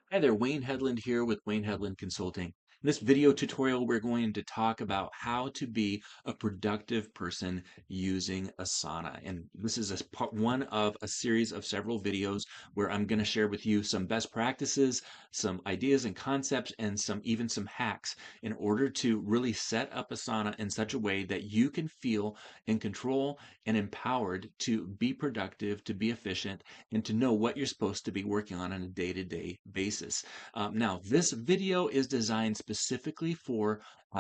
Hi there, Wayne Headland here with Wayne Headland Consulting. In this video tutorial, we're going to talk about how to be a productive person using Asana. And this is part one of a series of several videos where I'm going to share with you some best practices, some ideas and concepts, and even some hacks in order to really set up Asana in such a way that you can feel in control and empowered to be productive, to be efficient, and to know what you're supposed to be working on a day-to-day basis. Now, this video is designed specifically for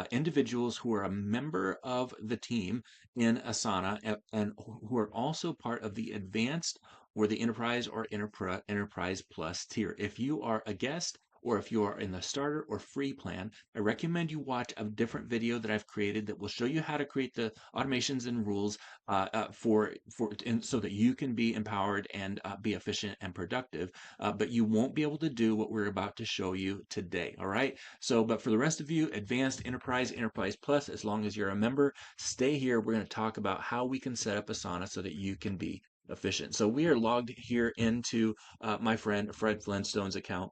individuals who are a member of the team in Asana and who are also part of the advanced or the enterprise or enterprise plus tier. If you are a guest, or if you are in the starter or free plan, I recommend you watch a different video that I've created that will show you how to create the automations and rules so that you can be empowered and be efficient and productive. But you won't be able to do what we're about to show you today. All right. So, but for the rest of you, advanced enterprise, enterprise plus, as long as you're a member, stay here. We're going to talk about how we can set up Asana so that you can be efficient. So we are logged here into my friend Fred Flintstone's account.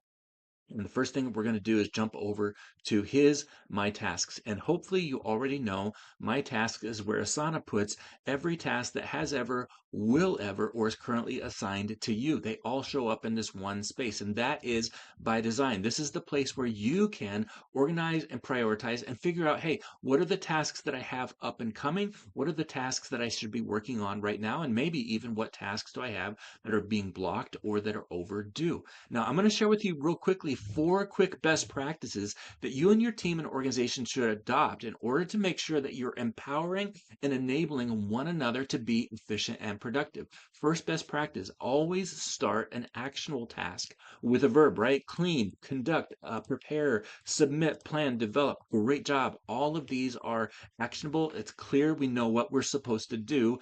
And the first thing we're going to do is jump over to his My Tasks. And hopefully you already know My Tasks is where Asana puts every task that has ever, will ever, or is currently assigned to you. They all show up in this one space. And that is by design. This is the place where you can organize and prioritize and figure out, hey, what are the tasks that I have up and coming? What are the tasks that I should be working on right now? And maybe even what tasks do I have that are being blocked or that are overdue? Now, I'm going to share with you real quickly 4 quick best practices that you and your team and organization should adopt in order to make sure that you're empowering and enabling one another to be efficient and productive. First best practice, always start an actionable task with a verb, right? Clean, conduct, prepare, submit, plan, develop. Great job. All of these are actionable. It's clear we know what we're supposed to do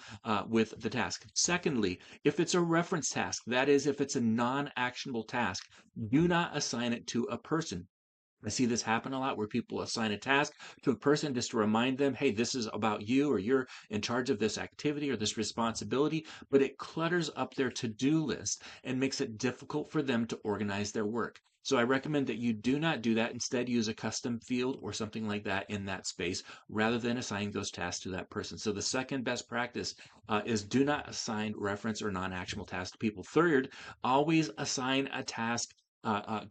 with the task. Secondly, if it's a reference task, that is, if it's a non-actionable task, do not assign it to a person. I see this happen a lot where people assign a task to a person just to remind them, hey, this is about you, or you're in charge of this activity or this responsibility, but it clutters up their to-do list and makes it difficult for them to organize their work. So I recommend that you do not do that. Instead, use a custom field or something like that in that space rather than assigning those tasks to that person. So the second best practice is do not assign reference or non-actionable tasks to people. Third, always assign a task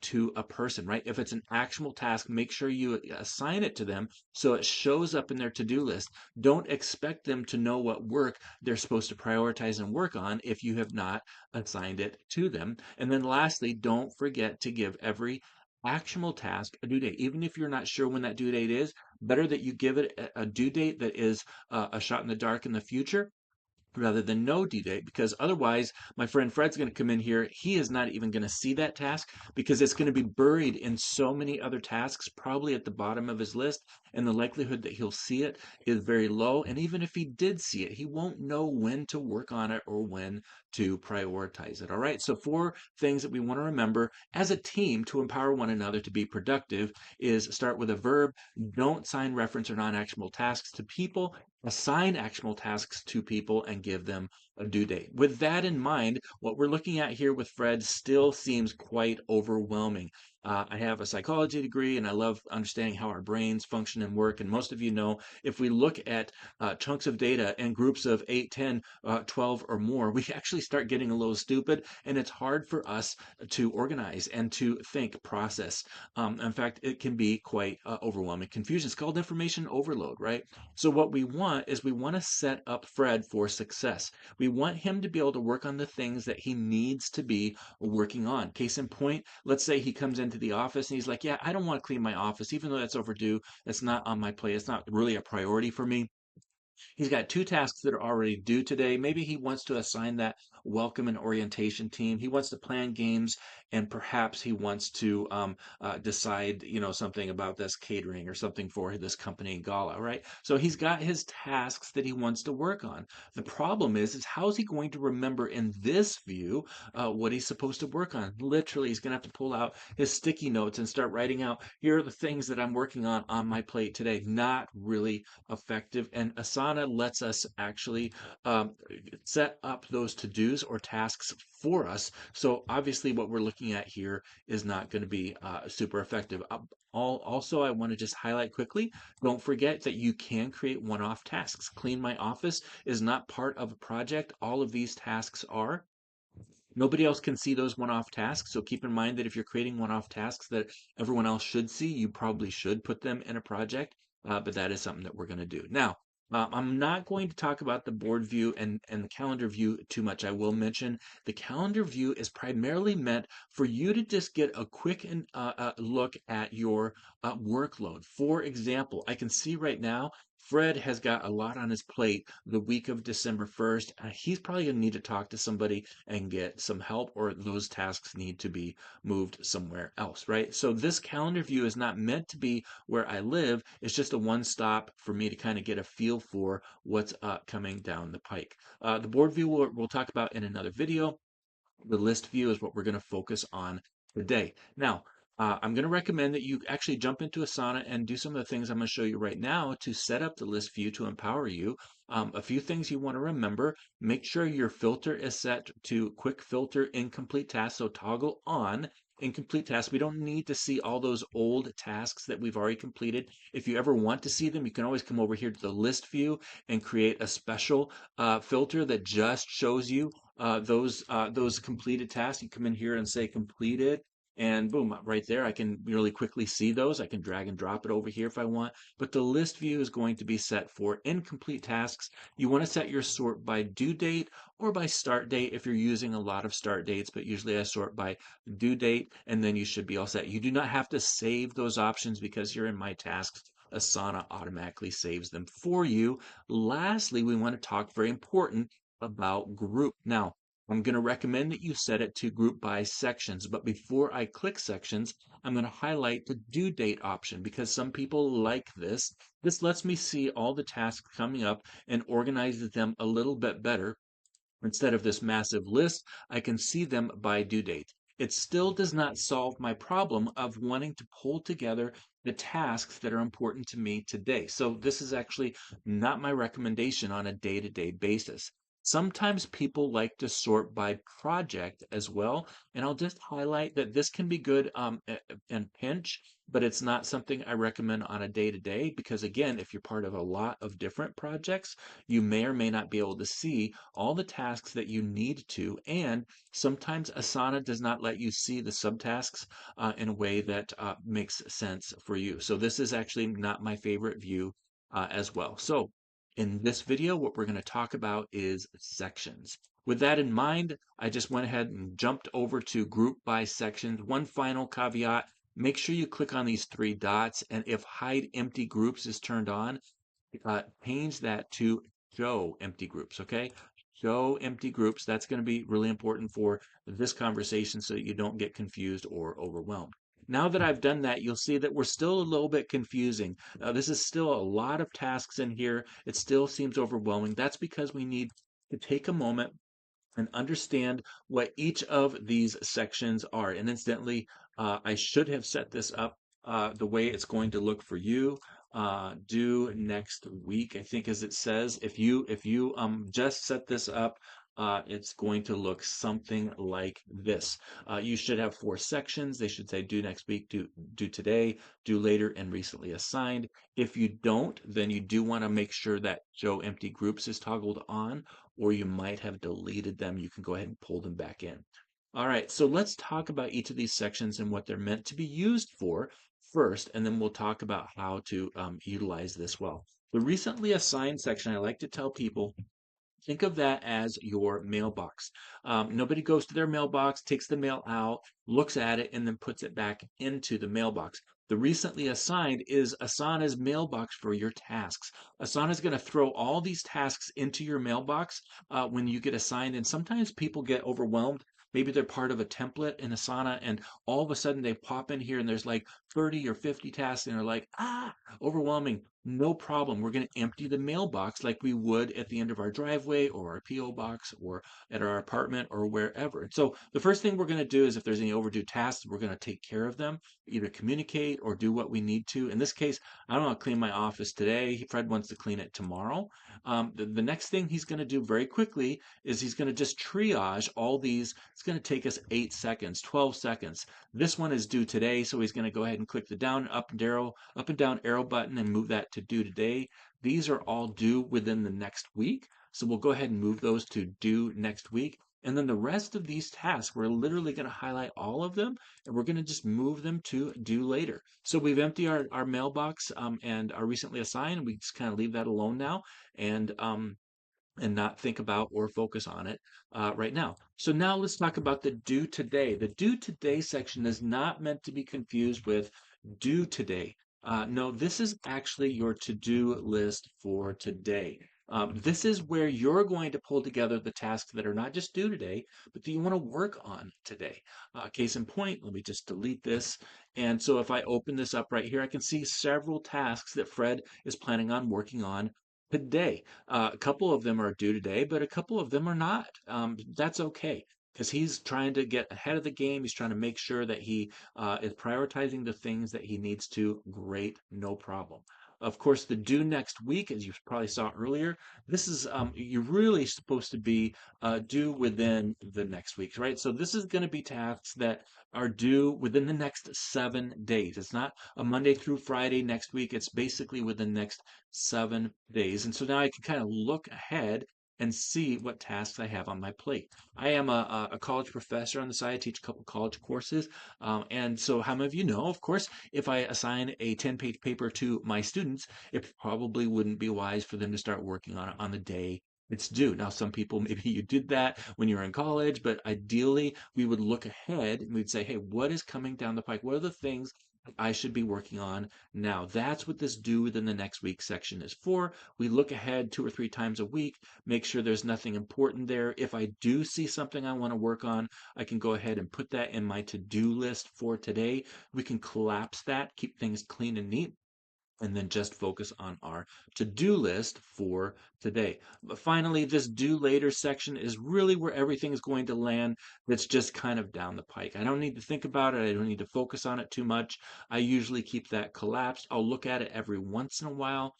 to a person, right? If it's an actionable task, make sure you assign it to them so it shows up in their to-do list. Don't expect them to know what work they're supposed to prioritize and work on if you have not assigned it to them. And then lastly, don't forget to give every actionable task a due date. Even if you're not sure when that due date is, better that you give it a due date that is a shot in the dark in the future rather than no due date, because otherwise my friend Fred's going to come in here. He is not even going to see that task because it's going to be buried in so many other tasks, probably at the bottom of his list, and the likelihood that he'll see it is very low. And even if he did see it, he won't know when to work on it or when to prioritize it. All right, so 4 things that we want to remember as a team to empower one another to be productive is start with a verb. Don't assign reference or non-actionable tasks to people. Assign actionable tasks to people and give them a due date. With that in mind, what we're looking at here with Fred still seems quite overwhelming. I have a psychology degree and I love understanding how our brains function and work. And most of you know, if we look at chunks of data in groups of 8, 10, 12 or more, we actually start getting a little stupid and it's hard for us to organize and to think, process. In fact, it can be quite overwhelming. Confusion. It's called information overload, right? So what we want is we want to set up Fred for success. We want him to be able to work on the things that he needs to be working on. Case in point, let's say he comes into the office and he's like, yeah, I don't want to clean my office, even though that's overdue. That's not on my plate. It's not really a priority for me. He's got 2 tasks that are already due today. Maybe he wants to assign that welcome and orientation team. He wants to plan games, and perhaps he wants to decide, something about this catering or something for this company gala, right? So he's got his tasks that he wants to work on. The problem is how is he going to remember in this view what he's supposed to work on? Literally, he's going to have to pull out his sticky notes and start writing out, here are the things that I'm working on my plate today. Not really effective. And Asana lets us actually set up those to-dos or tasks for us. So obviously what we're looking at here is not going to be super effective. Also, I want to just highlight quickly, don't forget that you can create one-off tasks. Clean my office is not part of a project. All of these tasks are. Nobody else can see those one-off tasks, so keep in mind that if you're creating one-off tasks that everyone else should see, you probably should put them in a project, but that is something that we're going to do. Now, I'm not going to talk about the board view and the calendar view too much. I will mention the calendar view is primarily meant for you to just get a quick look at your workload. For example, I can see right now Fred has got a lot on his plate the week of December 1st. He's probably going to need to talk to somebody and get some help, or those tasks need to be moved somewhere else, right? So this calendar view is not meant to be where I live. It's just a one stop for me to kind of get a feel for what's coming down the pike. The board view we'll talk about in another video. The list view is what we're going to focus on today. Now, I'm going to recommend that you actually jump into Asana and do some of the things I'm going to show you right now to set up the list view to empower you. A few things you want to remember. Make sure your filter is set to quick filter incomplete tasks. So toggle on incomplete tasks. We don't need to see all those old tasks that we've already completed. If you ever want to see them, you can always come over here to the list view and create a special filter that just shows you those completed tasks. You come in here and say completed, and boom, right there, I can really quickly see those. I can drag and drop it over here if I want. But the list view is going to be set for incomplete tasks. You want to set your sort by due date or by start date if you're using a lot of start dates, but usually I sort by due date, and then you should be all set. You do not have to save those options because you're in my tasks. Asana automatically saves them for you. Lastly, we want to talk very important about group. Now, I'm going to recommend that you set it to group by sections, but before I click sections, I'm going to highlight the due date option because some people like this. This lets me see all the tasks coming up and organizes them a little bit better. Instead of this massive list, I can see them by due date. It still does not solve my problem of wanting to pull together the tasks that are important to me today. So this is actually not my recommendation on a day-to-day basis. Sometimes people like to sort by project as well, and I'll just highlight that this can be good and pinch, but it's not something I recommend on a day-to-day because again, if you're part of a lot of different projects, you may or may not be able to see all the tasks that you need to, and sometimes Asana does not let you see the subtasks in a way that makes sense for you. So this is actually not my favorite view as well. So in this video, what we're going to talk about is sections. With that in mind, I just went ahead and jumped over to group by sections. One final caveat, make sure you click on these three dots, and if hide empty groups is turned on, change that to show empty groups, okay? Show empty groups. That's going to be really important for this conversation so that you don't get confused or overwhelmed. Now that I've done that, you'll see that we're still a little bit confusing. This is still a lot of tasks in here. It still seems overwhelming. That's because we need to take a moment and understand what each of these sections are. And incidentally, I should have set this up the way it's going to look for you due next week, I think, as it says. If you just set this up, it's going to look something like this. You should have four sections. They should say due next week, due today, due later, and recently assigned. If you don't, then you do want to make sure that show empty groups is toggled on, or you might have deleted them. You can go ahead and pull them back in. All right, so let's talk about each of these sections and what they're meant to be used for first, and then we'll talk about how to utilize this well. The recently assigned section, I like to tell people, think of that as your mailbox. Nobody goes to their mailbox, takes the mail out, looks at it, and then puts it back into the mailbox. The recently assigned is Asana's mailbox for your tasks. Asana is going to throw all these tasks into your mailbox when you get assigned, and sometimes people get overwhelmed. Maybe they're part of a template in Asana, and all of a sudden they pop in here and there's like 30 or 50 tasks, and they're like, overwhelming. no problem. We're going to empty the mailbox like we would at the end of our driveway or our PO box or at our apartment or wherever. So the first thing we're going to do is if there's any overdue tasks, we're going to take care of them, either communicate or do what we need to. In this case, I don't want to clean my office today. Fred wants to clean it tomorrow. The next thing he's going to do very quickly is he's going to just triage all these. It's going to take us 8 seconds, 12 seconds. This one is due today, so he's going to go ahead and click the up and down arrow button and move that to due today. These are all due within the next week, so we'll go ahead and move those to due next week. And then the rest of these tasks, we're literally going to highlight all of them and we're going to just move them to due later. So we've emptied our mailbox and our recently assigned. We just kind of leave that alone now. And not think about or focus on it right now. So now let's talk about the due today. The due today section is not meant to be confused with due today. No, this is actually your to-do list for today. This is where you're going to pull together the tasks that are not just due today, but that you want to work on today. Case in point, let me just delete this. And so if I open this up right here, I can see several tasks that Fred is planning on working on today. A couple of them are due today, but a couple of them are not. That's okay because he's trying to get ahead of the game. He's trying to make sure that he is prioritizing the things that he needs to. Great, no problem. Of course, the due next week, as you probably saw earlier, this is you're really supposed to be due within the next week, right? So this is going to be tasks that are due within the next 7 days. It's not a Monday through Friday next week. It's basically within the next 7 days. And so now I can kind of look ahead and see what tasks I have on my plate. I am a college professor on the side. I teach a couple college courses. And so how many of you know, of course, if I assign a 10-page paper to my students, it probably wouldn't be wise for them to start working on it on the day it's due. Now, some people, maybe you did that when you were in college, but ideally we would look ahead and we'd say, hey, what is coming down the pike? What are the things I should be working on now? That's what this due within the next week section is for. We look ahead 2 or 3 times a week, make sure there's nothing important there. If I do see something I want to work on, I can go ahead and put that in my to-do list for today. We can collapse that, keep things clean and neat, and then just focus on our to-do list for today. But finally, this due later section is really where everything is going to land that's just kind of down the pike. I don't need to think about it. I don't need to focus on it too much. I usually keep that collapsed. I'll look at it every once in a while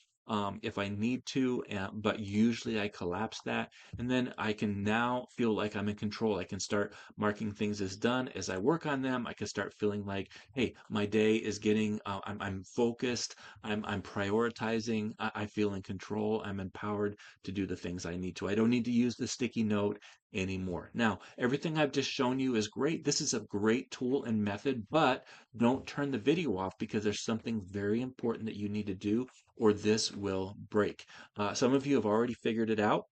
if I need to, but usually I collapse that. And then I can now feel like I'm in control. I can start marking things as done as I work on them. I can start feeling like, hey, my day is getting, I'm focused. I'm prioritizing. I feel in control. I'm empowered to do the things I need to. I don't need to use the sticky note anymore. Now, everything I've just shown you is great. This is a great tool and method, but don't turn the video off because there's something very important that you need to do or this will break. Some of you have already figured it out.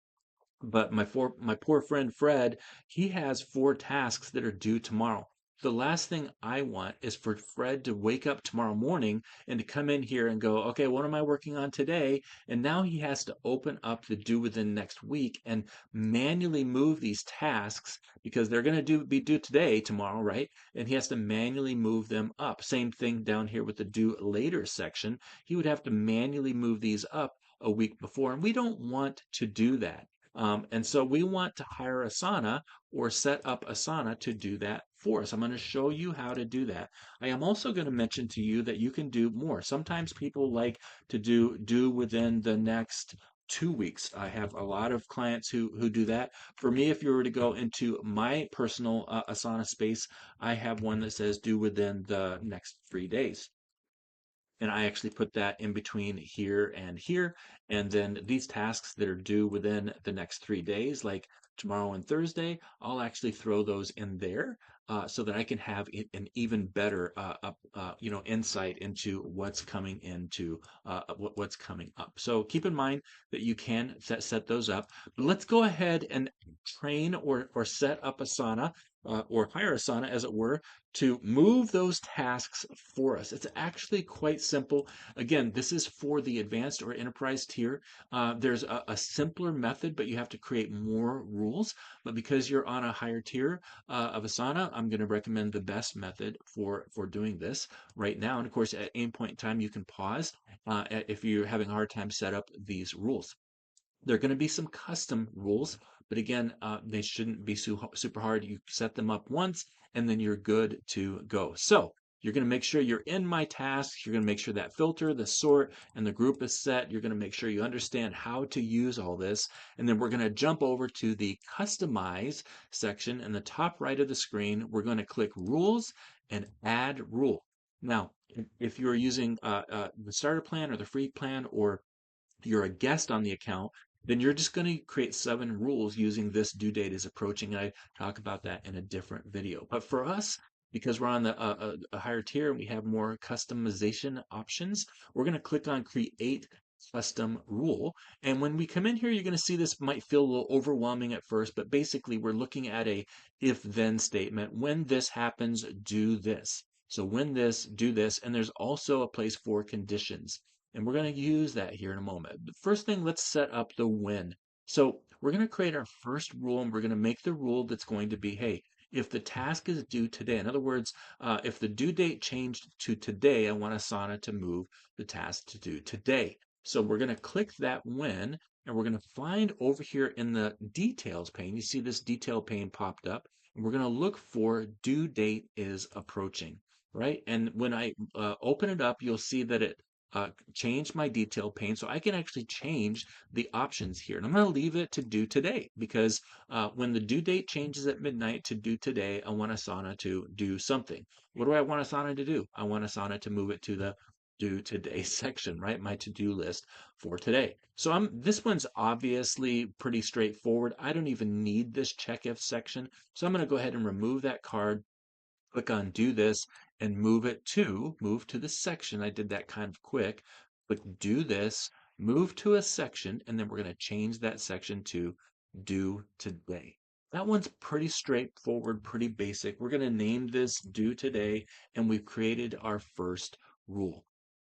But my poor friend Fred, he has 4 tasks that are due tomorrow. The last thing I want is for Fred to wake up tomorrow morning and to come in here and go, okay, what am I working on today? And now he has to open up the due within next week and manually move these tasks because they're going to be due today, tomorrow, right? And he has to manually move them up. Same thing down here with the due later section. He would have to manually move these up a week before, and we don't want to do that. And so we want to hire Asana or set up Asana to do that for us. I'm going to show you how to do that. I am also going to mention to you that you can do more. Sometimes people like to do within the next 2 weeks. I have a lot of clients who do that. For me, if you were to go into my personal Asana space, I have one that says do within the next 3 days. And I actually put that in between here and here. And then these tasks that are due within the next 3 days, like tomorrow and Thursday, I'll actually throw those in there so that I can have an even better, insight into what's coming what's coming up. So keep in mind that you can set those up. But let's go ahead and train or set up Asana. or hire Asana, as it were, to move those tasks for us. It's actually quite simple. Again, this is for the advanced or enterprise tier. There's a simpler method, but you have to create more rules. But because you're on a higher tier of Asana, I'm going to recommend the best method for doing this right now. And of course, at any point in time, you can pause if you're having a hard time set up these rules. There are going to be some custom rules, but again, they shouldn't be super hard. You set them up once and then you're good to go. So you're going to make sure you're in my tasks. You're going to make sure that filter, the sort, and the group is set. You're going to make sure you understand how to use all this. And then we're going to jump over to the customize section in the top right of the screen. We're going to click rules and add rule. Now, if you're using the starter plan or the free plan, or you're a guest on the account, then you're just going to create 7 rules using this due date is approaching. And I talk about that in a different video. But for us, because we're on a higher tier and we have more customization options, we're going to click on create custom rule. And when we come in here, you're going to see this might feel a little overwhelming at first, but basically we're looking at a if then statement. When this happens, do this. So when this, do this. And there's also a place for conditions. And we're going to use that here in a moment. The first thing, let's set up the when. So we're going to create our first rule, and we're going to make the rule that's going to be, hey, if the task is due today, in other words, if the due date changed to today, I want Asana to move the task to do today. So we're going to click that when, and we're going to find over here in the details pane, you see this detail pane popped up, and we're going to look for due date is approaching, right? And when I open it up, you'll see that it change my detail pane, so I can actually change the options here. And I'm going to leave it to due today, because when the due date changes at midnight to due today, I want Asana to do something. What do I want Asana to do? I want Asana to move it to the due today section, right? My to-do list for today. So this one's obviously pretty straightforward. I don't even need this check if section. So I'm going to go ahead and remove that card, click on do this, and move to the section. I did that kind of quick. Click do this, move to a section, and then we're going to change that section to due today. That one's pretty straightforward, pretty basic. We're going to name this due today, and we've created our first rule.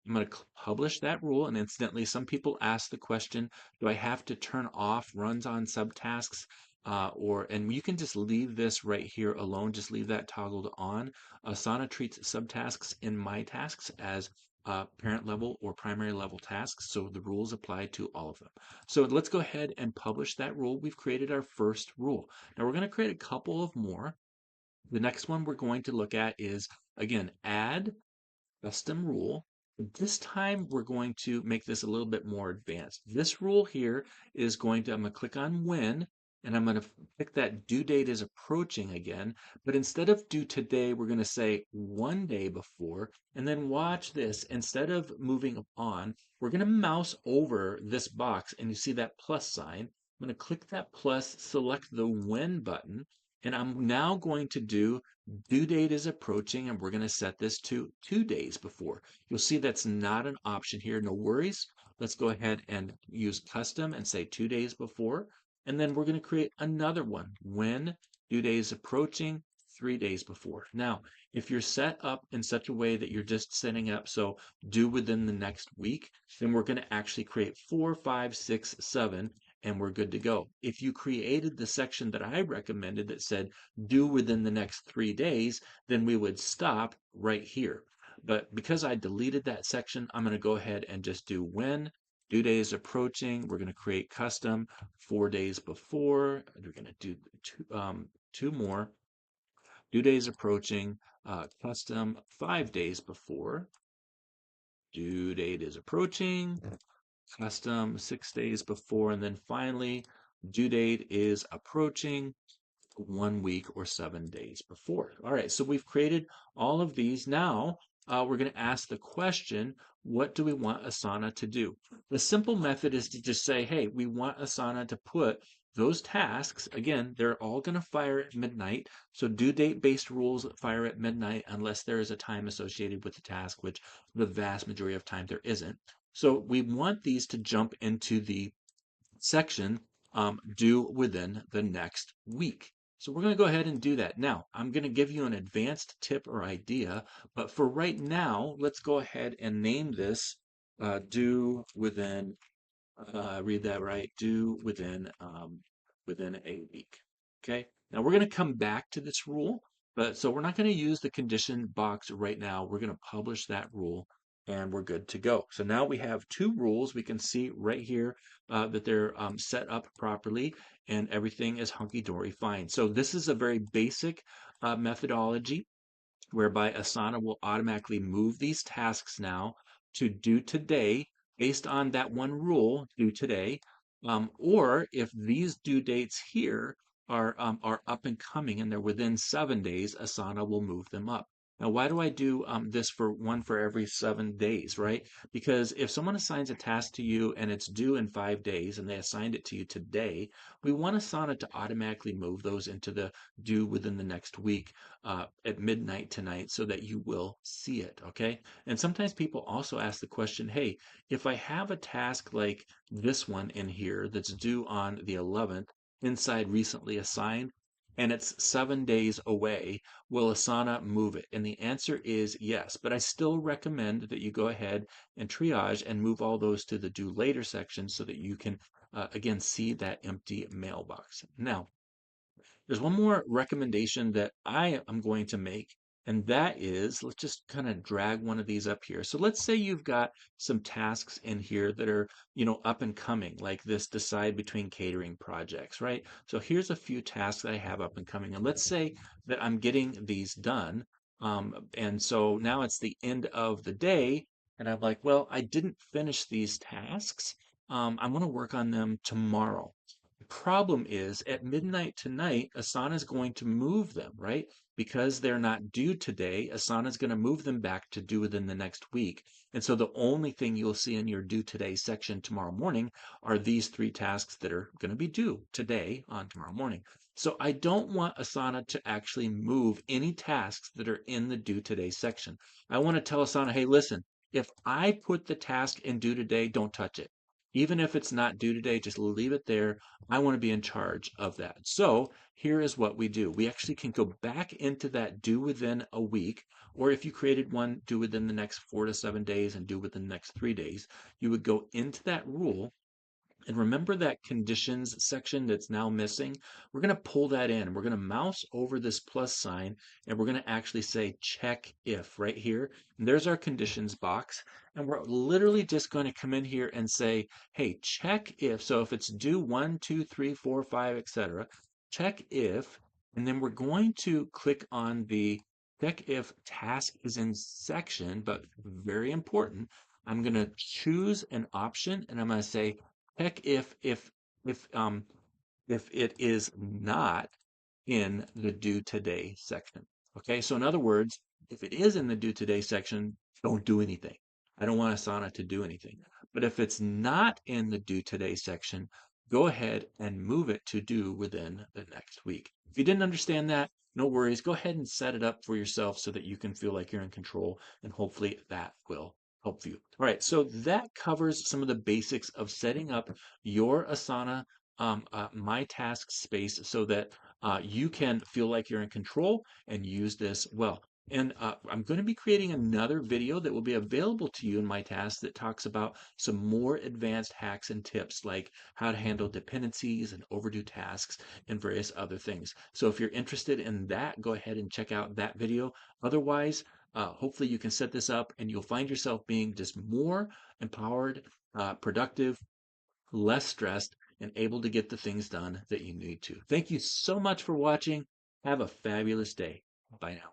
I'm going to publish that rule, and incidentally, some people ask the question, do I have to turn off runs on subtasks? And you can just leave this right here alone. Just leave that toggled on. Asana treats subtasks in my tasks as parent level or primary level tasks, so the rules apply to all of them. So let's go ahead and publish that rule. We've created our first rule. Now we're going to create a couple of more. The next one we're going to look at is, again, add custom rule. This time we're going to make this a little bit more advanced. This rule here is I'm going to click on when, and I'm going to pick that due date is approaching again. But instead of due today, we're going to say 1 day before. And then watch this. Instead of moving on, we're going to mouse over this box, and you see that plus sign. I'm going to click that plus, select the when button, and I'm now going to do due date is approaching, and we're going to set this to 2 days before. You'll see that's not an option here. No worries. Let's go ahead and use custom and say 2 days before. And then we're going to create another one. When due date is approaching, 3 days before. Now, if you're set up in such a way that you're just setting up so due within the next week, then we're going to actually create 4, 5, 6, 7, and we're good to go. If you created the section that I recommended that said due within the next 3 days, then we would stop right here. But because I deleted that section, I'm going to go ahead and just do when due date is approaching. We're going to create custom 4 days before. We're going to do two more. Due date is approaching, custom 5 days before. Due date is approaching, custom 6 days before, and then finally, due date is approaching 1 week or 7 days before. All right, so we've created all of these. Now we're going to ask the question, what do we want Asana to do? The simple method is to just say, hey, we want Asana to put those tasks, again, they're all going to fire at midnight. So due date based rules fire at midnight unless there is a time associated with the task, which the vast majority of time there isn't. So we want these to jump into the section due within the next week. So we're going to go ahead and do that. Now, I'm going to give you an advanced tip or idea, but for right now, let's go ahead and name this do within, read that right, do within a week. Okay. Now we're going to come back to this rule, but so we're not going to use the condition box right now. We're going to publish that rule and we're good to go. So now we have two rules. We can see right here that they're set up properly and everything is hunky-dory fine. So this is a very basic methodology whereby Asana will automatically move these tasks now to due today based on that one rule, due today. Or if these due dates here are up and coming and they're within 7 days, Asana will move them up. Now, why do I do this for one for every 7 days, right? Because if someone assigns a task to you and it's due in 5 days and they assigned it to you today, we want Asana to automatically move those into the due within the next week at midnight tonight so that you will see it. Okay. And sometimes people also ask the question, hey, if I have a task like this one in here that's due on the 11th inside recently assigned, and it's 7 days away, will Asana move it? And the answer is yes, but I still recommend that you go ahead and triage and move all those to the due later section so that you can, again, see that empty mailbox. Now, there's one more recommendation that I am going to make, and that is, let's just kind of drag one of these up here. So let's say you've got some tasks in here that are, up and coming, like this decide between catering projects, right? So here's a few tasks that I have up and coming, and let's say that I'm getting these done. And so now it's the end of the day, and I'm like, well, I didn't finish these tasks. I'm going to work on them tomorrow. Problem is, at midnight tonight, Asana is going to move them, right? Because they're not due today, Asana is going to move them back to due within the next week. And so the only thing you'll see in your due today section tomorrow morning are these three tasks that are going to be due today on tomorrow morning. So I don't want Asana to actually move any tasks that are in the due today section. I want to tell Asana, hey, listen, if I put the task in due today, don't touch it. Even if it's not due today, just leave it there. I want to be in charge of that. So here is what we do. We actually can go back into that due within a week, or if you created one due within the next 4 to 7 days and due within the next 3 days, you would go into that rule. And remember that conditions section that's now missing? We're going to pull that in. We're going to mouse over this plus sign and we're going to actually say check if right here. And there's our conditions box. And we're literally just going to come in here and say, hey, check if. So if it's due 1, 2, 3, 4, 5, etc., check if. And then we're going to click on the check if task is in section, but very important. I'm going to choose an option and I'm going to say check if if it is not in the due today section. Okay, so in other words, if it is in the due today section, don't do anything. I don't want Asana to do anything. But if it's not in the due today section, go ahead and move it to due within the next week. If you didn't understand that, no worries. Go ahead and set it up for yourself so that you can feel like you're in control, and hopefully that will help you. All right, so that covers some of the basics of setting up your Asana My Task space so that you can feel like you're in control and use this well. And I'm going to be creating another video that will be available to you in My Task that talks about some more advanced hacks and tips like how to handle dependencies and overdue tasks and various other things. So if you're interested in that, go ahead and check out that video. Otherwise, hopefully you can set this up and you'll find yourself being just more empowered, productive, less stressed, and able to get the things done that you need to. Thank you so much for watching. Have a fabulous day. Bye now.